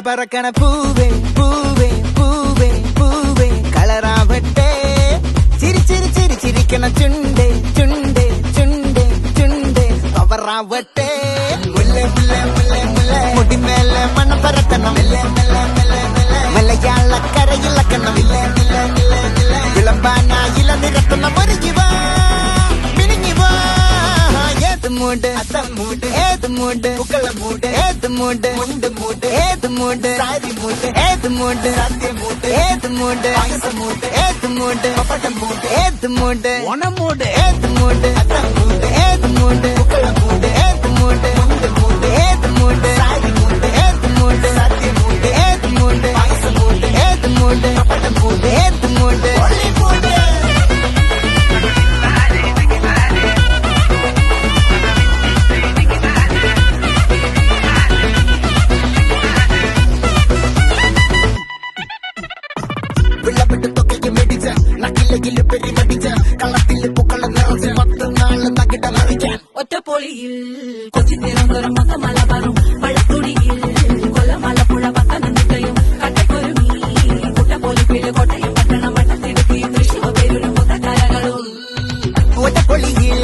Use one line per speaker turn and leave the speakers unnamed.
പറക്കണ പൂവേ പൂവേ പൂവേ പൂവേ കളറാവട്ടെ ചിരി ചിരി ചിരി ചിരിക്കണ ചുണ്ടേ ചുണ്ടേ ചുണ്ടേ ചുണ്ടേ പവറാവട്ടെ മുല്ല മുല്ല മുല്ല മുല്ല മുടിമേലെ മണം പരത്തണം മലയാളക്കരയിലക്കണം വിളമ്പാനായില നിരത്തണം ഒരുങ്ങിവാ മിനിങ്ങിവാ ഏത് മൂട് അത്തം മൂട് ഏത് മൂട് പുക്കള മൂട് ഏത് മൂട് മുണ്ട് മൂട് ഏത് മൂട് സാരി മൂട് ഏത് മൂട് സത്യ മൂട് ഏത് മൂട് മൂട് ഏത് മൂട് പപ്പട്ടം മൂട് ഏത് മൂട് ഓണം മൂട് ഏത് മൂട് അത്തം മൂട് ഏത് മൂട് പുക്കള മൂട് ഏത് മൂട് മുണ്ട് മൂട് ഏത് മൂട് സാരി മൂട് ഏത് മൂട് സത്യ മൂട് ഏത് മൂട് മൂട് ഏത് മൂട് പപ്പട്ടം മൂട് ഏത് മൂട് ഒള്ളി മൂട് വിളവിട്ട് തൊക്കയ്ക്ക് മെടിച്ച നക്കിലകില് പെരിമടിച്ച കളത്തില് പൂക്കള നിറച്ച് 10 നാള് നകിട മറിക്കാൻ
ഒറ്റപ്പൊളിയിൽ കൊച്ചി തിരുവനന്തപുരം മലബാറും പഴത്തൊടിയിൽ കൊല്ലമലപ്പുഴ പത്തനംതിട്ടയും കട്ടക്കൊരുമി കുട്ടപ്പൊലിപ്പില് കോട്ടയം പട്ടണം വട്ടത്തിടുക്കി തൃശ്ശൂർ പേരൂരും കൊത്തക്കാരകളും
ഒറ്റപ്പൊളിയിൽ